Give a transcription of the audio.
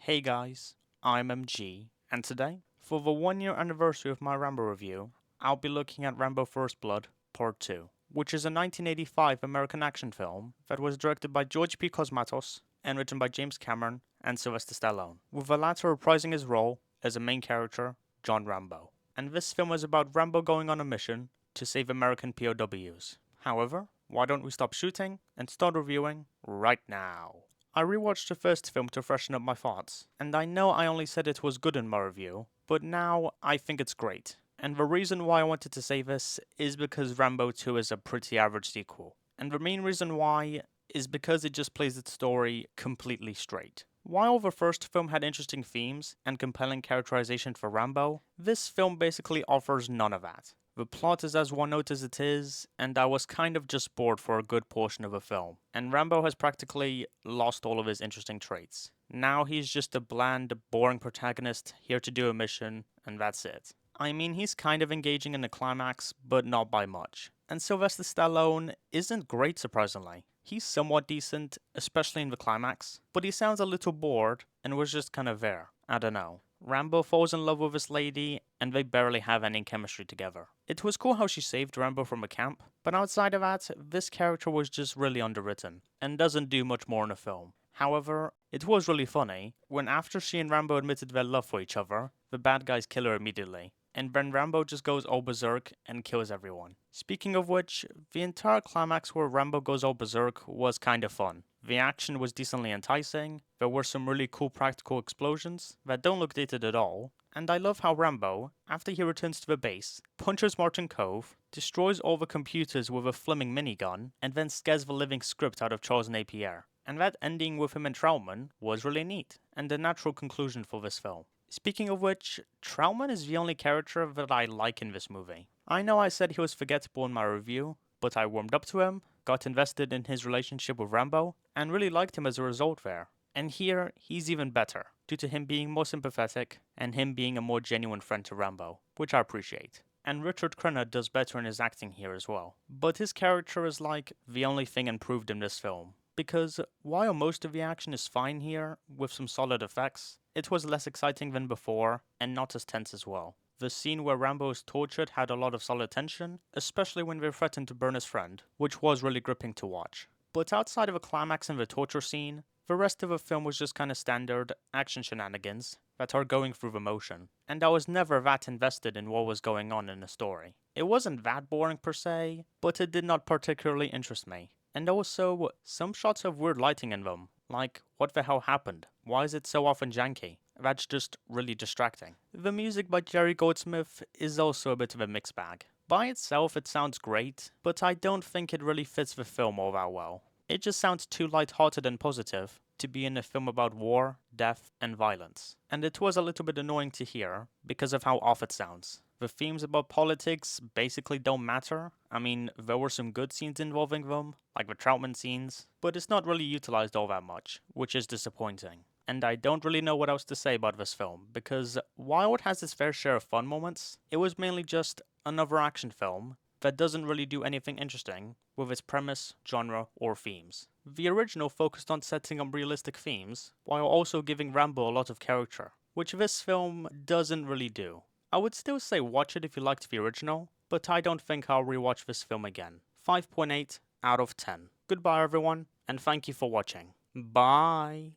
Hey guys, I'm MG, and today, for the 1 year anniversary of my Rambo review, I'll be looking at Rambo First Blood, Part 2, which is a 1985 American action film that was directed by George P. Cosmatos and written by James Cameron and Sylvester Stallone, with the latter reprising his role as a main character, John Rambo. And this film is about Rambo going on a mission to save American POWs. However, why don't we stop shooting and start reviewing right now? I rewatched the first film to freshen up my thoughts, and I know I only said it was good in my review, but now I think it's great. And the reason why I wanted to say this is because Rambo 2 is a pretty average sequel. And the main reason why is because it just plays its story completely straight. While the first film had interesting themes and compelling characterization for Rambo, this film basically offers none of that. The plot is as one note as it is, and I was kind of just bored for a good portion of the film. And Rambo has practically lost all of his interesting traits. Now he's just a bland, boring protagonist here to do a mission, and that's it. I mean, he's kind of engaging in the climax, but not by much. And Sylvester Stallone isn't great, surprisingly. He's somewhat decent, especially in the climax, but he sounds a little bored and was just kind of there. I don't know. Rambo falls in love with this lady, and they barely have any chemistry together. It was cool how she saved Rambo from a camp, but outside of that, this character was just really underwritten, and doesn't do much more in the film. However, it was really funny when after she and Rambo admitted their love for each other, the bad guys kill her immediately, and then Rambo just goes all berserk and kills everyone. Speaking of which, the entire climax where Rambo goes all berserk was kind of fun. The action was decently enticing, there were some really cool practical explosions that don't look dated at all, and I love how Rambo, after he returns to the base, punches Martin Cove, destroys all the computers with a Fleming minigun, and then scares the living script out of Charles Napier. And that ending with him and Trautman was really neat, and a natural conclusion for this film. Speaking of which, Trautman is the only character that I like in this movie. I know I said he was forgettable in my review, but I warmed up to him, got invested in his relationship with Rambo, and really liked him as a result there. And here, he's even better, due to him being more sympathetic, and him being a more genuine friend to Rambo, which I appreciate. And Richard Crenna does better in his acting here as well. But his character is like the only thing improved in this film. Because while most of the action is fine here, with some solid effects, it was less exciting than before, and not as tense as well. The scene where Rambo is tortured had a lot of solid tension, especially when they threatened to burn his friend, which was really gripping to watch. But outside of a climax and the torture scene, the rest of the film was just kinda standard action shenanigans that are going through the motion, and I was never that invested in what was going on in the story. It wasn't that boring per se, but it did not particularly interest me. And also, some shots have weird lighting in them. Like, what the hell happened? Why is it so often janky? That's just really distracting. The music by Jerry Goldsmith is also a bit of a mixed bag. By itself it sounds great, but I don't think it really fits the film all that well. It just sounds too light-hearted and positive to be in a film about war, death, and violence. And it was a little bit annoying to hear, because of how off it sounds. The themes about politics basically don't matter. I mean, there were some good scenes involving them, like the Trautman scenes, but it's not really utilized all that much, which is disappointing. And I don't really know what else to say about this film, because while it has its fair share of fun moments, it was mainly just another action film that doesn't really do anything interesting with its premise, genre, or themes. The original focused on setting up realistic themes, while also giving Rambo a lot of character, which this film doesn't really do. I would still say watch it if you liked the original, but I don't think I'll rewatch this film again. 5.8 out of 10. Goodbye everyone, and thank you for watching. Bye!